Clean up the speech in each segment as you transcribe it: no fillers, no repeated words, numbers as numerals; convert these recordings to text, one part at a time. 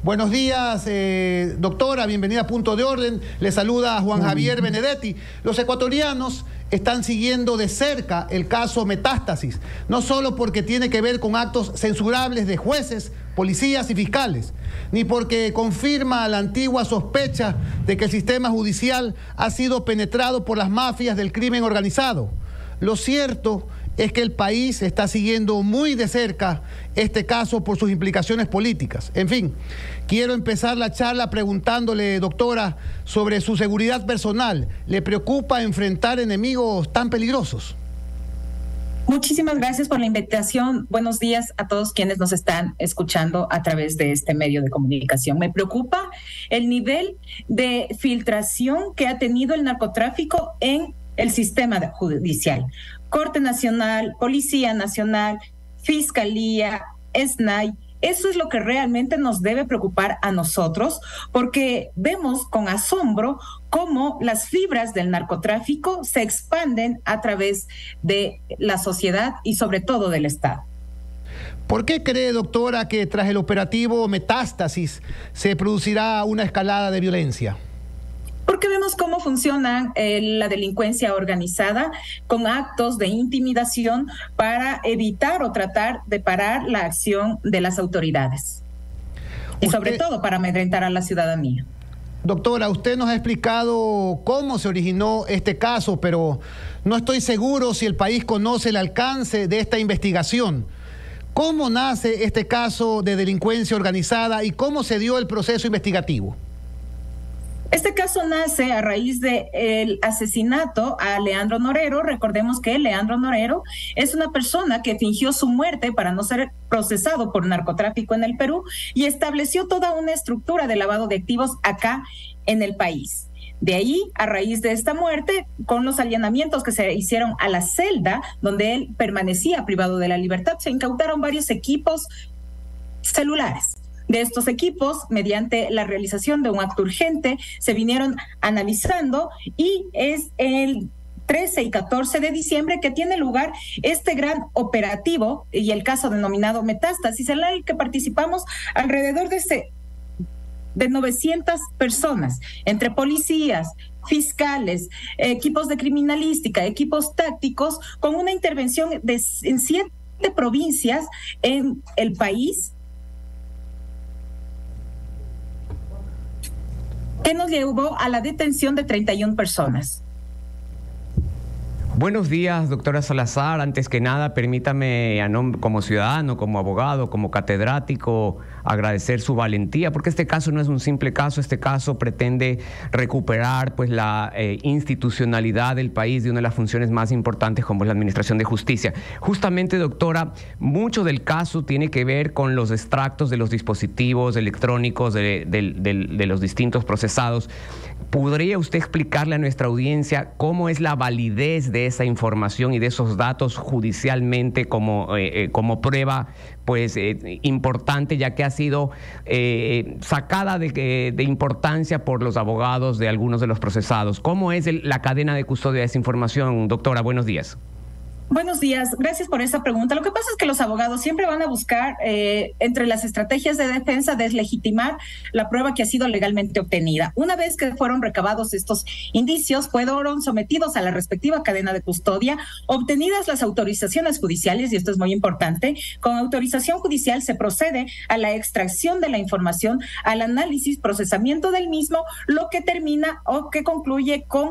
Buenos días, doctora, bienvenida a Punto de Orden. Le saluda Juan Javier Benedetti. Los ecuatorianos están siguiendo de cerca el caso Metástasis, no solo porque tiene que ver con actos censurables de jueces, policías y fiscales, ni porque confirma la antigua sospecha de que el sistema judicial ha sido penetrado por las mafias del crimen organizado. Lo cierto es que el país está siguiendo muy de cerca este caso por sus implicaciones políticas. En fin, quiero empezar la charla preguntándole, doctora, sobre su seguridad personal. ¿Le preocupa enfrentar enemigos tan peligrosos? Muchísimas gracias por la invitación. Buenos días a todos quienes nos están escuchando a través de este medio de comunicación. Me preocupa el nivel de filtración que ha tenido el narcotráfico en el sistema judicial. Corte Nacional, Policía Nacional, Fiscalía, SNAI. Eso es lo que realmente nos debe preocupar a nosotros, porque vemos con asombro cómo las fibras del narcotráfico se expanden a través de la sociedad y sobre todo del Estado. ¿Por qué cree, doctora, que tras el operativo Metástasis se producirá una escalada de violencia? Porque vemos cómo funciona la delincuencia organizada con actos de intimidación para evitar o tratar de parar la acción de las autoridades. Y sobre todo para amedrentar a la ciudadanía. Doctora, usted nos ha explicado cómo se originó este caso, pero no estoy seguro si el país conoce el alcance de esta investigación. ¿Cómo nace este caso de delincuencia organizada y cómo se dio el proceso investigativo? Este caso nace a raíz del asesinato a Leandro Norero. Recordemos que Leandro Norero es una persona que fingió su muerte para no ser procesado por narcotráfico en el Perú y estableció toda una estructura de lavado de activos acá en el país. De ahí, a raíz de esta muerte, con los allanamientos que se hicieron a la celda donde él permanecía privado de la libertad, se incautaron varios equipos celulares. De estos equipos, mediante la realización de un acto urgente, se vinieron analizando y es el 13 y 14 de diciembre que tiene lugar este gran operativo y el caso denominado Metástasis, en el que participamos alrededor de 900 personas, entre policías, fiscales, equipos de criminalística, equipos tácticos, con una intervención en 7 provincias en el país, que nos llevó a la detención de 31 personas. Buenos días, doctora Salazar. Antes que nada, permítame, como ciudadano, como abogado, como catedrático, agradecer su valentía, porque este caso no es un simple caso. Este caso pretende recuperar la institucionalidad del país de una de las funciones más importantes, como es la administración de justicia. Justamente, doctora, mucho del caso tiene que ver con los extractos de los dispositivos electrónicos de los distintos procesados. ¿Podría usted explicarle a nuestra audiencia cómo es la validez de esa información y de esos datos judicialmente como prueba importante, ya que ha sido sacada de importancia por los abogados de algunos de los procesados? ¿Cómo es la cadena de custodia de esa información, doctora? Buenos días. Buenos días, gracias por esa pregunta. Lo que pasa es que los abogados siempre van a buscar, entre las estrategias de defensa, deslegitimar la prueba que ha sido legalmente obtenida. Una vez que fueron recabados estos indicios, fueron sometidos a la respectiva cadena de custodia, obtenidas las autorizaciones judiciales, y esto es muy importante. Con autorización judicial se procede a la extracción de la información, al análisis, procesamiento del mismo, lo que termina o que concluye con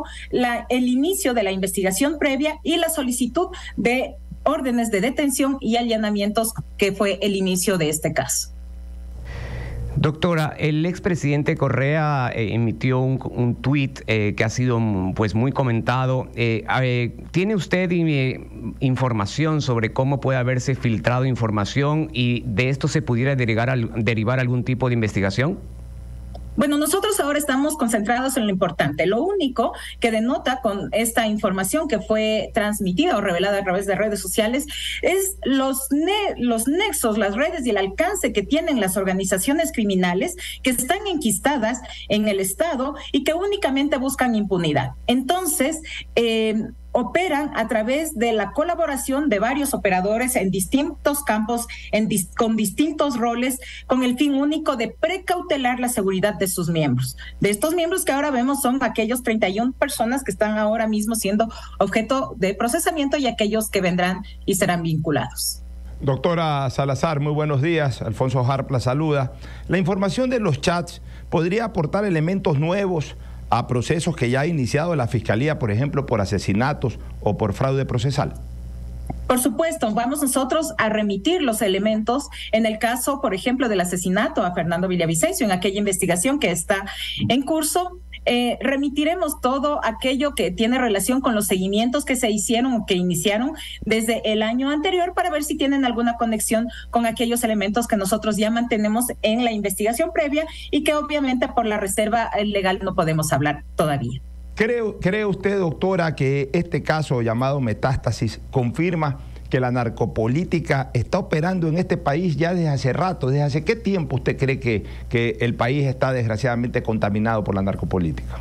el inicio de la investigación previa y la solicitud de órdenes de detención y allanamientos, que fue el inicio de este caso. Doctora, el expresidente Correa emitió un tuit que ha sido muy comentado. ¿Tiene usted información sobre cómo puede haberse filtrado información y de esto se pudiera derivar algún tipo de investigación? Bueno, nosotros ahora estamos concentrados en lo importante. Lo único que denota con esta información que fue transmitida o revelada a través de redes sociales es los nexos, las redes y el alcance que tienen las organizaciones criminales que están enquistadas en el Estado y que únicamente buscan impunidad. Entonces, operan a través de la colaboración de varios operadores en distintos campos, con distintos roles, con el fin único de precautelar la seguridad de sus miembros. De estos miembros que ahora vemos son aquellos 31 personas que están ahora mismo siendo objeto de procesamiento y aquellos que vendrán y serán vinculados. Doctora Salazar, muy buenos días. Alfonso Harp la saluda. La información de los chats podría aportar elementos nuevos a procesos que ya ha iniciado la Fiscalía, por ejemplo, por asesinatos o por fraude procesal. Por supuesto, vamos nosotros a remitir los elementos en el caso, por ejemplo, del asesinato a Fernando Villavicencio, en aquella investigación que está en curso. Remitiremos todo aquello que tiene relación con los seguimientos que se hicieron o que iniciaron desde el año anterior para ver si tienen alguna conexión con aquellos elementos que nosotros ya mantenemos en la investigación previa y que obviamente por la reserva legal no podemos hablar todavía. ¿Cree usted, doctora, que este caso llamado Metástasis confirma que la narcopolítica está operando en este país ya desde hace rato? ¿Desde hace qué tiempo usted cree que el país está desgraciadamente contaminado por la narcopolítica?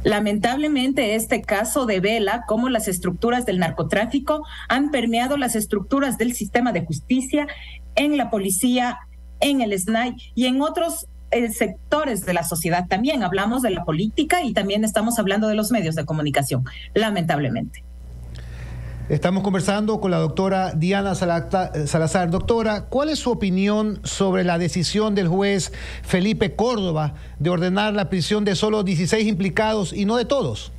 Lamentablemente, este caso devela cómo las estructuras del narcotráfico han permeado las estructuras del sistema de justicia, en la policía, en el SNAI y en otros sectores de la sociedad. También hablamos de la política y también estamos hablando de los medios de comunicación, lamentablemente. Estamos conversando con la doctora Diana Salazar. Doctora, ¿cuál es su opinión sobre la decisión del juez Felipe Córdoba de ordenar la prisión de solo 16 implicados y no de todos?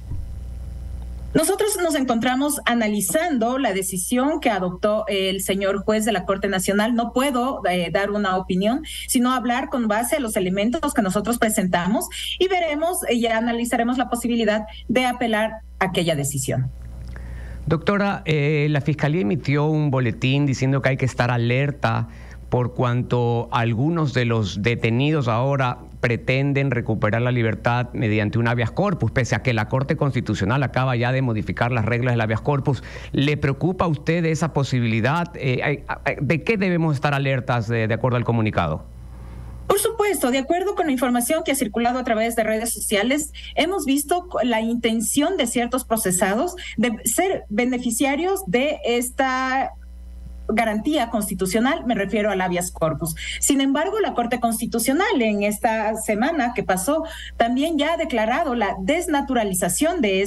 Nosotros nos encontramos analizando la decisión que adoptó el señor juez de la Corte Nacional. No puedo dar una opinión, sino hablar con base a los elementos que nosotros presentamos y veremos y analizaremos la posibilidad de apelar a aquella decisión. Doctora, la Fiscalía emitió un boletín diciendo que hay que estar alerta por cuanto algunos de los detenidos ahora pretenden recuperar la libertad mediante un habeas corpus, pese a que la Corte Constitucional acaba ya de modificar las reglas del habeas corpus. ¿Le preocupa a usted esa posibilidad? ¿De qué debemos estar alertas de acuerdo al comunicado? Por supuesto, de acuerdo con la información que ha circulado a través de redes sociales, hemos visto la intención de ciertos procesados de ser beneficiarios de esta garantía constitucional, me refiero al habeas corpus. Sin embargo, la Corte Constitucional en esta semana que pasó también ya ha declarado la desnaturalización de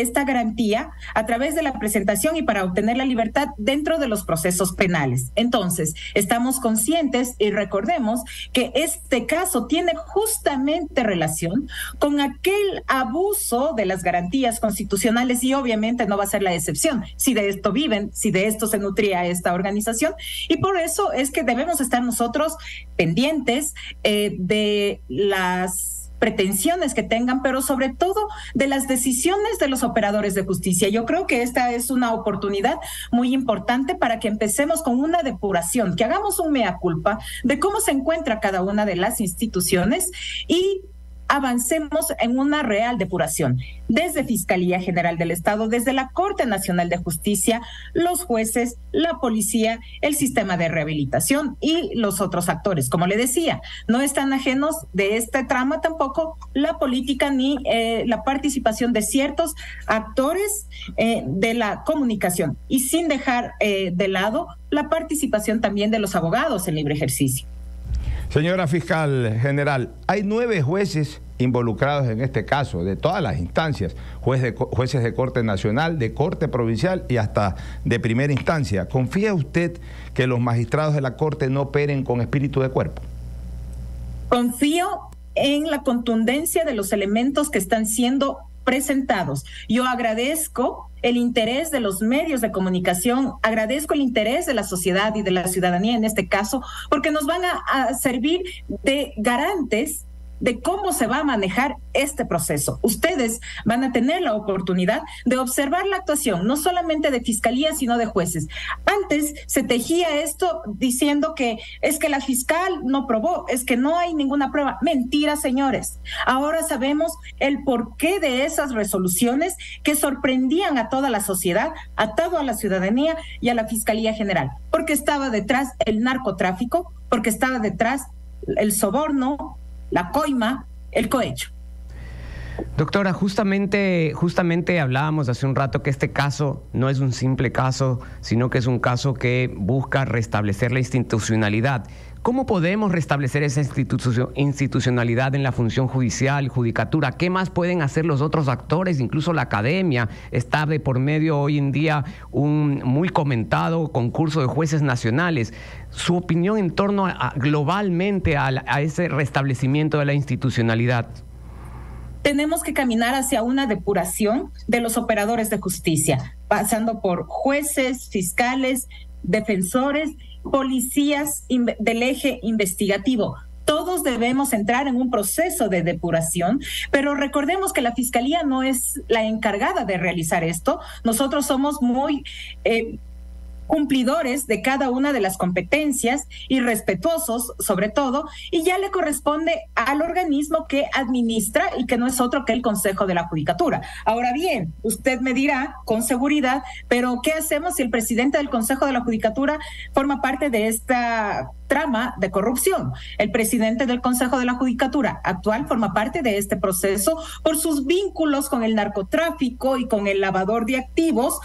esta garantía a través de la presentación y para obtener la libertad dentro de los procesos penales. Entonces, estamos conscientes y recordemos que este caso tiene justamente relación con aquel abuso de las garantías constitucionales y obviamente no va a ser la excepción si de esto viven, si de esto se nutría esta organización, y por eso es que debemos estar nosotros pendientes de las pretensiones que tengan, pero sobre todo de las decisiones de los operadores de justicia. Yo creo que esta es una oportunidad muy importante para que empecemos con una depuración, que hagamos un mea culpa de cómo se encuentra cada una de las instituciones y avancemos en una real depuración. Desde Fiscalía General del Estado, desde la Corte Nacional de Justicia, los jueces, la policía, el sistema de rehabilitación y los otros actores. Como le decía, no están ajenos de esta trama tampoco la política ni la participación de ciertos actores de la comunicación y sin dejar de lado la participación también de los abogados en libre ejercicio. Señora Fiscal General, hay 9 jueces involucrados en este caso, de todas las instancias, jueces de Corte Nacional, de Corte Provincial y hasta de primera instancia. ¿Confía usted que los magistrados de la Corte no operen con espíritu de cuerpo? Confío en la contundencia de los elementos que están siendo presentados. Yo agradezco el interés de los medios de comunicación, agradezco el interés de la sociedad y de la ciudadanía en este caso, porque nos van a servir de garantes de cómo se va a manejar este proceso. Ustedes van a tener la oportunidad de observar la actuación, no solamente de fiscalía, sino de jueces. Antes se tejía esto diciendo que es que la fiscal no probó, es que no hay ninguna prueba. Mentira, señores. Ahora sabemos el porqué de esas resoluciones que sorprendían a toda la sociedad, a toda la ciudadanía y a la Fiscalía General, porque estaba detrás el narcotráfico, porque estaba detrás el soborno, la coima, el cohecho. Doctora, justamente hablábamos hace un rato que este caso no es un simple caso, sino que es un caso que busca restablecer la institucionalidad. ¿Cómo podemos restablecer esa institucionalidad en la función judicial, judicatura? ¿Qué más pueden hacer los otros actores? Incluso la academia. Está de por medio hoy en día un muy comentado concurso de jueces nacionales. Su opinión en torno globalmente a ese restablecimiento de la institucionalidad. Tenemos que caminar hacia una depuración de los operadores de justicia, pasando por jueces, fiscales, defensores, policías del eje investigativo. Todos debemos entrar en un proceso de depuración, pero recordemos que la Fiscalía no es la encargada de realizar esto. Nosotros somos muy cumplidores de cada una de las competencias y respetuosos sobre todo, y ya le corresponde al organismo que administra y que no es otro que el Consejo de la Judicatura. Ahora bien, usted me dirá con seguridad, pero ¿qué hacemos si el presidente del Consejo de la Judicatura forma parte de esta trama de corrupción? El presidente del Consejo de la Judicatura actual forma parte de este proceso por sus vínculos con el narcotráfico y con el lavador de activos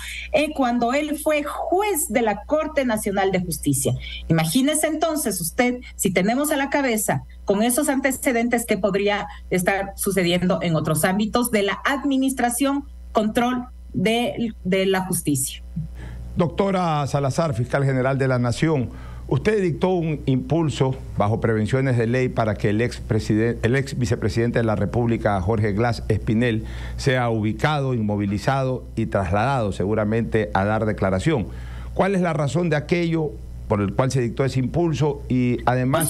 cuando él fue juez de la Corte Nacional de Justicia. Imagínese entonces usted, si tenemos a la cabeza con esos antecedentes, que podría estar sucediendo en otros ámbitos de la administración, control de la justicia. Doctora Salazar, fiscal general de la Nación, usted dictó un impulso bajo prevenciones de ley para que el ex vicepresidente de la República, Jorge Glass Espinel, sea ubicado, inmovilizado y trasladado seguramente a dar declaración. ¿Cuál es la razón de aquello por el cual se dictó ese impulso? Y además,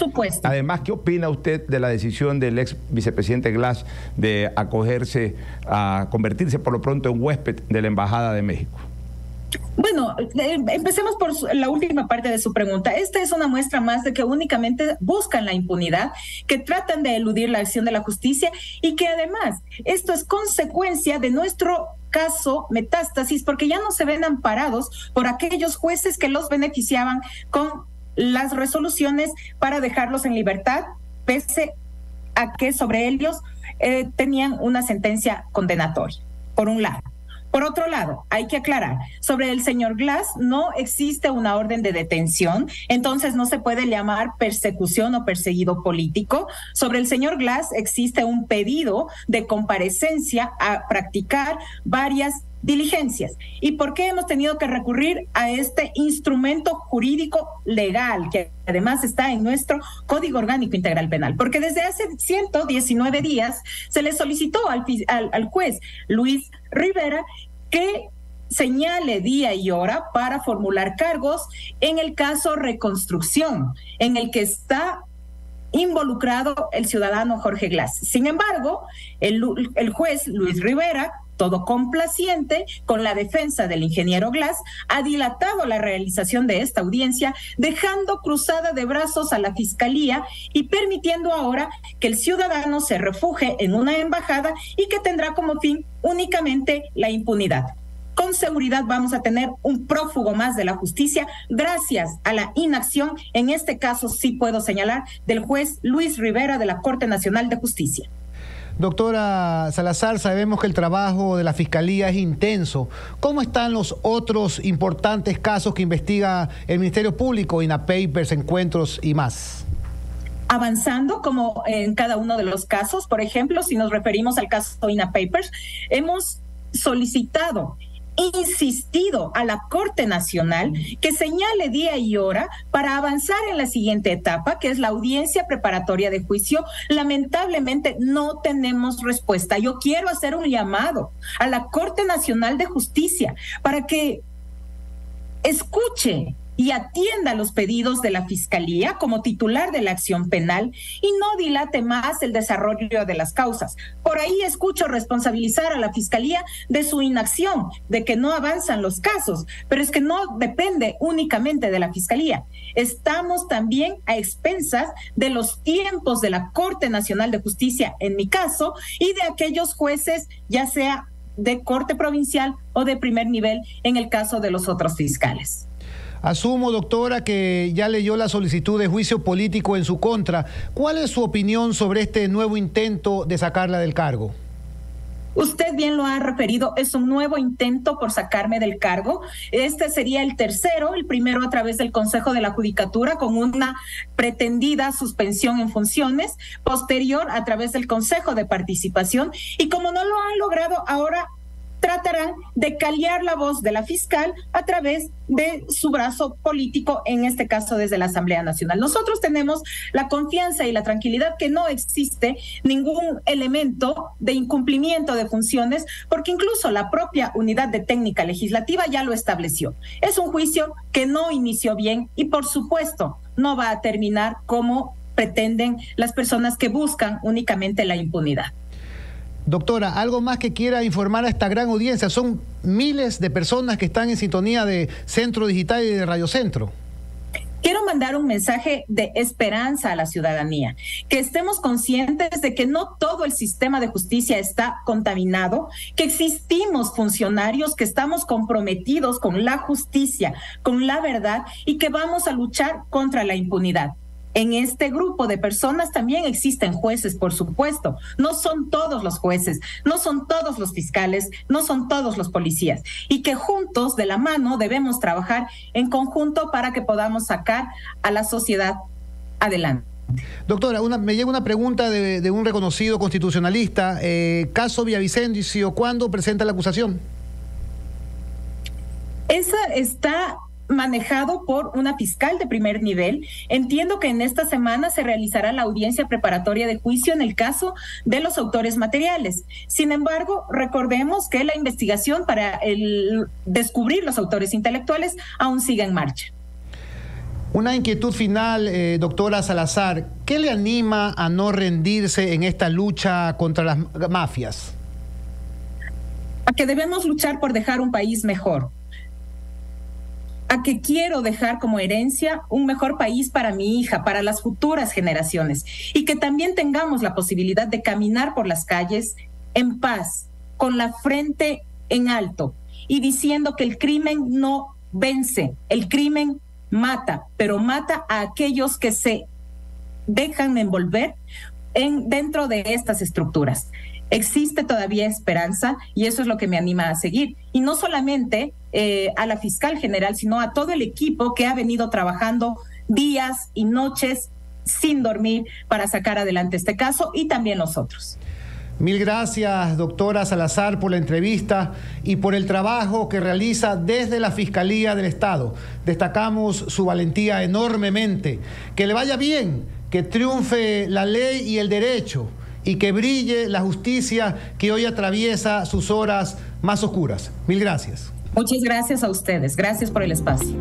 ¿qué opina usted de la decisión del ex vicepresidente Glass de convertirse por lo pronto en huésped de la Embajada de México? Bueno, empecemos por la última parte de su pregunta. Esta es una muestra más de que únicamente buscan la impunidad, que tratan de eludir la acción de la justicia y que además esto es consecuencia de nuestro caso Metástasis, porque ya no se ven amparados por aquellos jueces que los beneficiaban con las resoluciones para dejarlos en libertad, pese a que sobre ellos tenían una sentencia condenatoria, por un lado. Por otro lado, hay que aclarar, sobre el señor Glass no existe una orden de detención, entonces no se puede llamar persecución o perseguido político. Sobre el señor Glass existe un pedido de comparecencia a practicar varias diligencias. ¿Y por qué hemos tenido que recurrir a este instrumento jurídico legal que además está en nuestro Código Orgánico Integral Penal? Porque desde hace 119 días se le solicitó al juez Luis Rivera que señale día y hora para formular cargos en el caso Reconstrucción, en el que está involucrado el ciudadano Jorge Glass. Sin embargo, el juez Luis Rivera, todo complaciente con la defensa del ingeniero Glass, ha dilatado la realización de esta audiencia, dejando cruzada de brazos a la Fiscalía y permitiendo ahora que el ciudadano se refugie en una embajada y que tendrá como fin únicamente la impunidad. Con seguridad vamos a tener un prófugo más de la justicia gracias a la inacción, en este caso sí puedo señalar, del juez Luis Rivera de la Corte Nacional de Justicia. Doctora Salazar, sabemos que el trabajo de la Fiscalía es intenso. ¿Cómo están los otros importantes casos que investiga el Ministerio Público, INAPAPERS, Encuentros y más? Avanzando como en cada uno de los casos. Por ejemplo, si nos referimos al caso INAPAPERS, hemos solicitado, insistido a la Corte Nacional que señale día y hora para avanzar en la siguiente etapa, que es la audiencia preparatoria de juicio. Lamentablemente no tenemos respuesta. Yo quiero hacer un llamado a la Corte Nacional de Justicia para que escuche y atienda los pedidos de la Fiscalía como titular de la acción penal y no dilate más el desarrollo de las causas. Por ahí escucho responsabilizar a la Fiscalía de su inacción, de que no avanzan los casos, pero es que no depende únicamente de la Fiscalía. Estamos también a expensas de los tiempos de la Corte Nacional de Justicia, en mi caso, y de aquellos jueces, ya sea de Corte Provincial o de primer nivel, en el caso de los otros fiscales. Asumo, doctora, que ya leyó la solicitud de juicio político en su contra. ¿Cuál es su opinión sobre este nuevo intento de sacarla del cargo? Usted bien lo ha referido, es un nuevo intento por sacarme del cargo. Este sería el tercero, el primero a través del Consejo de la Judicatura con una pretendida suspensión en funciones, posterior a través del Consejo de Participación, y como no lo han logrado, ahora tratarán de callar la voz de la fiscal a través de su brazo político, en este caso desde la Asamblea Nacional. Nosotros tenemos la confianza y la tranquilidad que no existe ningún elemento de incumplimiento de funciones, porque incluso la propia Unidad de Técnica Legislativa ya lo estableció. Es un juicio que no inició bien y, por supuesto, no va a terminar como pretenden las personas que buscan únicamente la impunidad. Doctora, ¿algo más que quiera informar a esta gran audiencia? Son miles de personas que están en sintonía de Centro Digital y de Radio Centro. Quiero mandar un mensaje de esperanza a la ciudadanía, que estemos conscientes de que no todo el sistema de justicia está contaminado, que existimos funcionarios que estamos comprometidos con la justicia, con la verdad, y que vamos a luchar contra la impunidad. En este grupo de personas también existen jueces, por supuesto. No son todos los jueces, no son todos los fiscales, no son todos los policías. Y que juntos, de la mano, debemos trabajar en conjunto para que podamos sacar a la sociedad adelante. Doctora, me llega una pregunta de un reconocido constitucionalista. Caso Villavicencio, ¿cuándo presenta la acusación? Esa está manejado por una fiscal de primer nivel. Entiendo que en esta semana se realizará la audiencia preparatoria de juicio en el caso de los autores materiales. Sin embargo, recordemos que la investigación para descubrir los autores intelectuales aún sigue en marcha. Una inquietud final, doctora Salazar. ¿Qué le anima a no rendirse en esta lucha contra las mafias? A que debemos luchar por dejar un país mejor. A que quiero dejar como herencia un mejor país para mi hija, para las futuras generaciones, y que también tengamos la posibilidad de caminar por las calles en paz, con la frente en alto y diciendo que el crimen no vence, el crimen mata, pero mata a aquellos que se dejan envolver dentro de estas estructuras. Existe todavía esperanza y eso es lo que me anima a seguir. Y no solamente a la fiscal general, sino a todo el equipo que ha venido trabajando días y noches sin dormir para sacar adelante este caso y también los otros. Mil gracias, doctora Salazar, por la entrevista y por el trabajo que realiza desde la Fiscalía del Estado. Destacamos su valentía enormemente. Que le vaya bien, que triunfe la ley y el derecho, y que brille la justicia que hoy atraviesa sus horas más oscuras. Mil gracias. Muchas gracias a ustedes. Gracias por el espacio.